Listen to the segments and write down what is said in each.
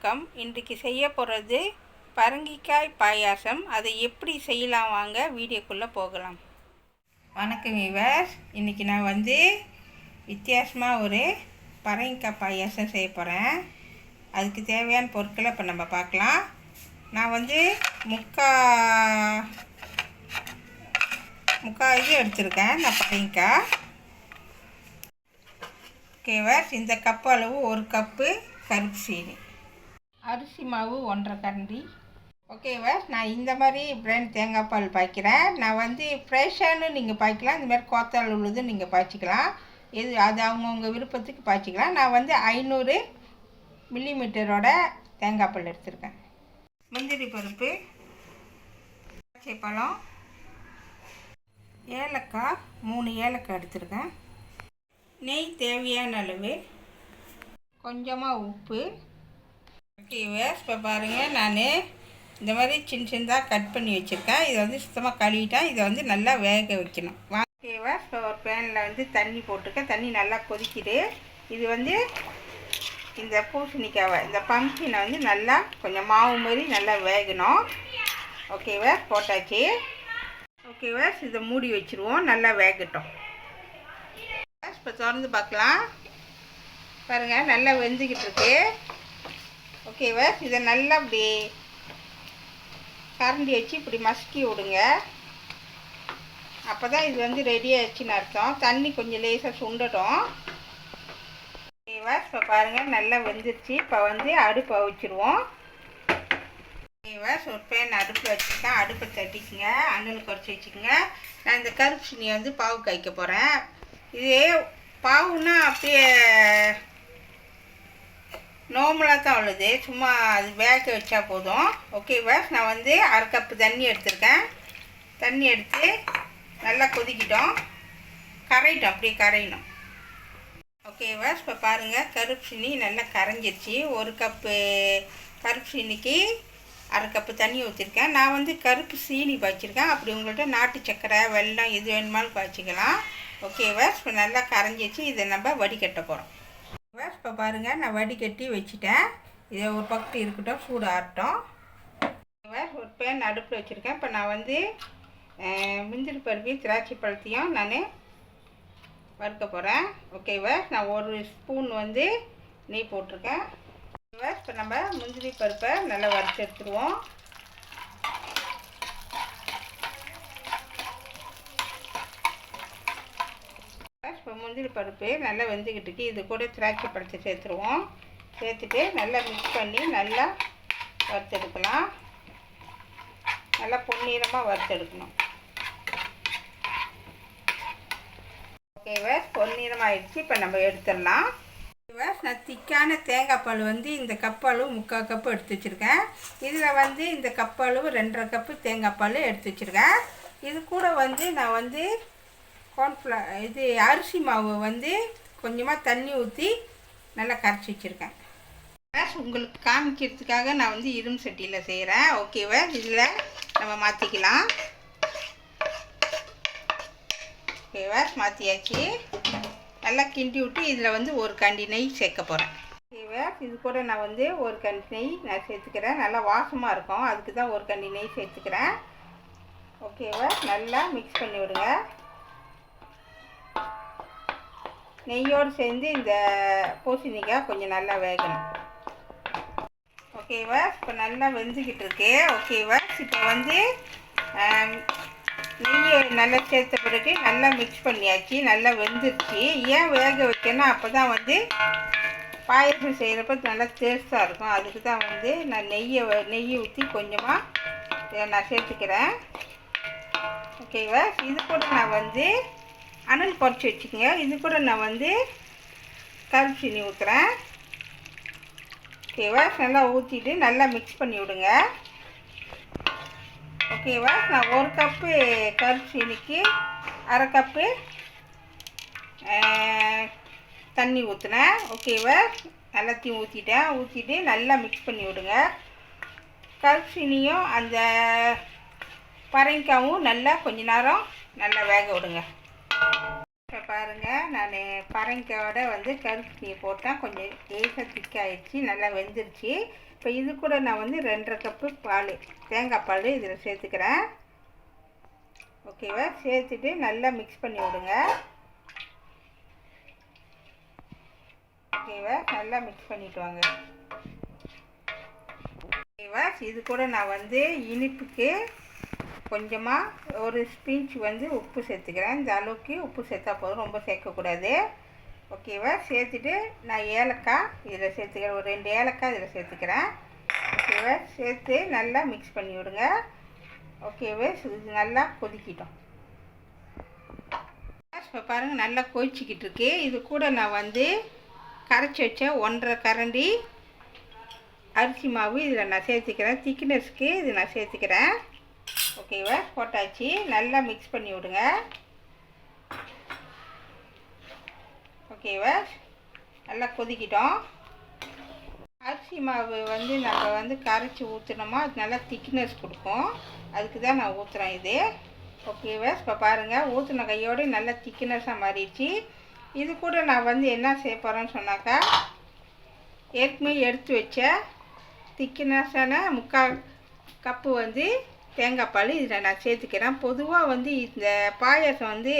வணக்கம். இன்றைக்கு செய்ய போகிறது பரங்கிக்காய் பாயாசம். அதை எப்படி செய்யலாம் வாங்க வீடியோக்குள்ளே போகலாம். வணக்கம் வீவர்ஸ். இன்றைக்கி நான் வித்தியாசமாக ஒரு பரங்கிக்காய் பாயாசம் செய்ய போகிறேன். அதுக்கு தேவையான பொருட்களை இப்போ நம்ம பார்க்கலாம். நான் முக்கால் இது எடுத்திருக்கேன் நான் பரங்கிக்காய். ஓகேவர்ஸ், இந்த கப்பு அளவு 1 கப்பு கருப்பு சீனி, அரிசி மாவு 1½ கரண்டி. ஓகேவர்ஸ், நான் இந்த மாதிரி பிராண்ட் தேங்காய் பால் பாய்க்கிறேன். நான் ஃப்ரெஷ்ஷானு நீங்கள் பாய்க்கலாம், இந்த மாதிரி கோத்தால் உள்ளது நீங்கள் பாய்ச்சிக்கலாம். அது அவங்கவுங்க விருப்பத்துக்கு பாய்ச்சிக்கலாம். நான் 500 மில்லிமீட்டரோட தேங்காய் பால் எடுத்திருக்கேன். முந்திரி பருப்பு, பச்சை பழம், ஏலக்காய் 3 ஏலக்காய் எடுத்திருக்கேன். நெய் தேவையான அளவு, கொஞ்சமாக உப்பு. ஓகேவர்ஸ், இப்போ பாருங்கள், நான் இந்த மாதிரி சின்னதாக கட் பண்ணி வச்சுருக்கேன். இதை சுத்தமாக கழுவிட்டேன். இதை நல்லா வேக வைக்கணும். ஓகேவர்ஸ், இப்போ ஒரு பேனில் தண்ணி போட்டிருக்கேன். தண்ணி நல்லா கொதிக்குது. இது இந்த பூசணிக்காவை, இந்த பம்ப்கினை நல்லா கொஞ்சம் மாவு மாதிரி நல்லா வேகணும். ஓகேவர்ஸ், போட்டாச்சு. ஓகேவர்ஸ், இதை மூடி வச்சுருவோம், நல்லா வேகட்டும். இப்போ திறந்து பார்க்கலாம். பாருங்கள், நல்லா வெந்துக்கிட்டு இருக்கு. ஓகேவர்ஸ், இதை நல்லா இப்படி கரண்டி வச்சு இப்படி மசுக்கி விடுங்க. அப்போ தான் இது ரெடி ஆயிடுச்சுன்னு அர்த்தம். தண்ணி கொஞ்சம் லேசாக சுண்டட்டும். ஓகேவர்ஸ், இப்போ பாருங்கள் நல்லா வெந்துருச்சு. இப்போ அடுப்பை வச்சுருவோம். ஓகேவர்ஸ், ஒரு பேன் அடுப்பில் வச்சுருக்கேன். அடுப்பை தட்டிக்குங்க, அண்ணல் குறைச்சி வச்சுக்கோங்க. நான் இந்த கருப்பு சீனியை பாவு காய்க்க போகிறேன். இது பாவுன்னா அப்படியே நார்மலாக தான் உள்ளது, சும்மா அது வேக வச்சா போதும். ஓகேவர்ஸ், நான் 1/2 கப்பு தண்ணி எடுத்திருக்கேன். தண்ணி எடுத்து நல்லா கொதிக்கிட்டோம், கரையிட்டோம், அப்படியே கரையணும். ஓகேவர்ஸ், இப்போ பாருங்கள், கருப்பு சீனி நல்லா கரைஞ்சிருச்சு. 1 கப்பு கருப்பு சீனிக்கு 1/2 கப்பு தண்ணி ஊற்றிருக்கேன். நான் கருப்பு சீனி பாய்ச்சிருக்கேன். அப்படி உங்கள்கிட்ட நாட்டு சக்கரை, வெல்லம் எது வேணுமாலும் பாய்ச்சிக்கலாம். ஓகேவர்ஸ், இப்போ நல்லா கரைஞ்சிச்சு. இதை நம்ம வடிகட்ட போகிறோம். ஓகேவர்ஸ், இப்போ பாருங்கள், நான் வடிகட்டி வச்சுட்டேன். இதை ஒரு பக்கத்து இருக்கட்டும், சூடு ஆறட்டும். ஓகேவர்ஸ், ஒரு பேன் அடுப்பில் வச்சுருக்கேன். இப்போ நான் முந்திரி பருப்பையும் திராட்சை பழத்தையும் நான் வறுக்க போகிறேன். ஓகேவர்ஸ், நான் 1 ஸ்பூன் நெய் போட்டிருக்கேன். ஓகேவர்ஸ், இப்போ நம்ம முந்திரி பருப்பை நல்லா வறுத்து எடுத்துருவோம். இப்போ முந்திரி பருப்பு நல்லா வெந்துக்கிட்டு இருக்கு. இது கூட திராட்சை பழத்தை சேர்த்துருவோம். சேர்த்துட்டு நல்லா மிக்ஸ் பண்ணி நல்லா வறுத்தெடுக்கலாம். நல்லா பொன்னிறமாக வறுத்தெடுக்கணும். ஓகேவர்ஸ், பொன்னிறமாக ஆயிடுச்சு. இப்போ நம்ம எடுத்துடலாம். ஓகேவர்ஸ், நான் திக்கான தேங்காய் பால் இந்த கப்பளவு 3/4 கப்பு எடுத்து வச்சுருக்கேன். இதில் இந்த கப்பளவு 2½ கப்பு தேங்காய் பால் எடுத்து வச்சுருக்கேன். இது கூட நான் இது அரிசி மாவு கொஞ்சமாக தண்ணி ஊற்றி நல்லா கரைச்சி வச்சுருக்கேன். உங்களுக்கு காமிக்கிறதுக்காக நான் இரும்பு சட்டியில் செய்கிறேன். ஓகேவா, இதில் நம்ம மாற்றிக்கலாம். ஓகேவா, மாற்றியாச்சு. நல்லா கிண்டி விட்டு இதில் 1 கண்டி நெய் சேர்க்க போகிறேன். ஓகேவா, இது கூட நான் 1 கண்டி நெய் நான் சேர்த்துக்கிறேன். நல்லா வாசமாக இருக்கும், அதுக்கு தான் 1 கண்டி நெய் சேர்த்துக்கிறேன். ஓகேவா, நல்லா மிக்ஸ் பண்ணி விடுங்க. நெய்யோடு சேர்ந்து இந்த பூசணிக்காய் கொஞ்சம் நல்லா வேகணும். ஓகேவா, இப்போ நல்லா வெந்துக்கிட்டு இருக்கு. ஓகேவா, இப்போ நெய்யை நல்லா சேர்த்த பிறகு நல்லா மிக்ஸ் பண்ணியாச்சு. நல்லா வெந்துருச்சு. ஏன் வேக வைக்கணும், அப்போ தான் பாயசம் செய்கிறப்ப நல்லா டேஸ்ட்டாக இருக்கும். அதுக்கு தான் நான் நெய்யை ஊற்றி கொஞ்சமாக நான் சேர்த்துக்கிறேன். ஓகேவா, இது கூட நான் அனல் குறைச்சி வச்சுக்கோங்க. இது கூட நான் கருப்பு சீனி ஊற்றுறேன். ஓகேவா, நல்லா ஊற்றிட்டு நல்லா மிக்ஸ் பண்ணி விடுங்க. ஓகேவா, நான் 1 கப்பு கருப்பு சீனிக்கு 1/2 கப்பு தண்ணி ஊற்றினேன். ஓகேவா, எல்லாத்தையும் ஊற்றிட்டு நல்லா மிக்ஸ் பண்ணி விடுங்க. கருப்பு சீனியும் அந்த பரங்கிக்காயும் நல்லா கொஞ்ச நேரம் நல்லா வேக விடுங்க. இப்போ பாருங்கள், நான் பரங்கிக்காயோட கருப்பு சீனி போட்டேன். கொஞ்சம் லேசாக திக்காயிடுச்சு, நல்லா வெந்துருச்சு. இப்போ இது கூட நான் வந்து 2.5 கப்பு பால், தேங்காய் பால் இதில் சேர்த்துக்கிறேன். ஓகேவா? சேர்த்துட்டு நல்லா மிக்ஸ் பண்ணி விடுங்க. ஓகேவா? நல்லா மிக்ஸ் பண்ணிட்டு வாங்க. ஓகேவா? இது கூட நான் வந்து இனிப்புக்கு கொஞ்சமாக ஒரு ஸ்பிஞ்ச் வந்து உப்பு சேர்த்துக்கிறேன். இந்த அளவுக்கு உப்பு சேர்த்தா போதும், ரொம்ப சேர்க்கக்கூடாது. ஓகேவா? சேர்த்துட்டு நான் ஏலக்காய் இதில் சேர்த்துக்கிறேன். ஒரு 2 ஏலக்காய் இதில் சேர்த்துக்கிறேன். ஓகேவா? சேர்த்து நல்லா மிக்ஸ் பண்ணி விடுங்க. ஓகேவா? இது நல்லா கொதிக்கிட்டோம். இப்போ பாருங்கள், நல்லா கொதிச்சிக்கிட்டு இருக்கு. இது கூட நான் வந்து கரைச்சி வச்ச 1.5 கரண்டி அரிசி மாவு இதில் நான் சேர்த்துக்கிறேன். திக்னஸ்க்கு இது நான் சேர்த்துக்கிறேன். ஓகேவா? போட்டாச்சு. நல்லா மிக்ஸ் பண்ணி விடுங்க. ஓகேவா? நல்லா கொதிக்கிட்டோம். அரிசி மாவு வந்து நம்ம வந்து கரைச்சி ஊற்றினோமா அது நல்லா திக்னஸ் கொடுக்கும். அதுக்கு தான் நான் ஊற்றுறேன் இது. ஓகேவா? இப்போ பாருங்கள், ஊற்றின கையோடு நல்லா திக்னஸாக மாறிடுச்சு. இது கூட நான் வந்து என்ன செய்ய போகிறேன்னு சொன்னாக்கா, ஏற்கனவே எடுத்து வச்ச திக்னஸான 3/4 கப்பு வந்து தேங்காய் பால் இதில் நான் சேர்த்துக்கிறேன். பொதுவாக வந்து இந்த பாயாசம் வந்து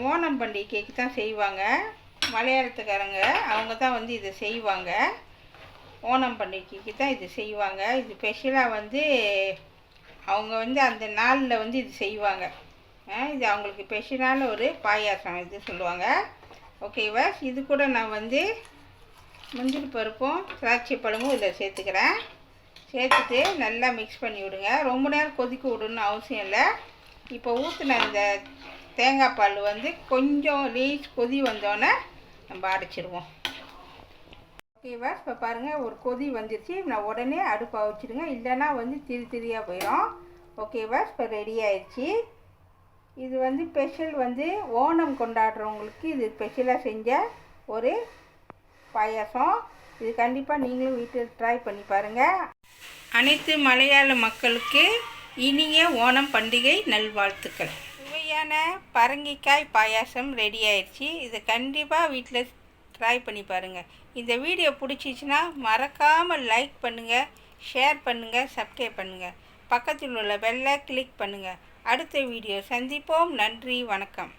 ஓணம் பண்டிகைக்கு தான் செய்வாங்க. மலையாளத்துக்காரங்க அவங்க தான் வந்து இதை செய்வாங்க. ஓணம் பண்டிகைக்கு தான் இது செய்வாங்க. இது ஸ்பெஷலாக வந்து அவங்க வந்து அந்த நாளில் வந்து இது செய்வாங்க. இது அவங்களுக்கு ஸ்பெஷலான ஒரு பாயாசம் இது சொல்லுவாங்க. ஓகேவா? இது கூட நான் வந்து முந்திரி பருப்பும் திராட்சை பழமும் இதில் சேர்த்துக்கிறேன். சேர்த்துட்டு நல்லா மிக்ஸ் பண்ணி விடுங்க. ரொம்ப நேரம் கொதிக்க விடணும்னு அவசியம் இல்லை. இப்போ ஊற்றின இந்த தேங்காய் பால் வந்து கொஞ்சம் லேஸ் கொதி வந்தோடனே நம்ம அடைச்சிடுவோம். ஓகேவா? இப்போ பாருங்கள், ஒரு கொதி வந்துடுச்சு. நான் உடனே அடுப்பை வச்சுடுங்க, இல்லைன்னா வந்து திரியாக போயிடும். ஓகேவா? இப்போ ரெடி ஆயிடுச்சு. இது வந்து ஸ்பெஷல் வந்து ஓணம் கொண்டாடுறவங்களுக்கு இது ஸ்பெஷலாக செஞ்ச ஒரு பாயாசம். இது கண்டிப்பாக நீங்களும் வீட்டில் ட்ரை பண்ணி பாருங்கள். அனைத்து மலையாள மக்களுக்கு இனிய ஓணம் பண்டிகை நல்வாழ்த்துக்கள். சுவையான பரங்கிக்காய் பாயாசம் ரெடி ஆயிடுச்சு. இதை கண்டிப்பாக வீட்டில் ட்ரை பண்ணி பாருங்கள். இந்த வீடியோ பிடிச்சிச்சின்னா மறக்காமல் லைக் பண்ணுங்கள், ஷேர் பண்ணுங்கள், சப்ஸ்கிரைப் பண்ணுங்கள். பக்கத்தில் உள்ள பெல்லை கிளிக் பண்ணுங்கள். அடுத்த வீடியோ சந்திப்போம். நன்றி, வணக்கம்.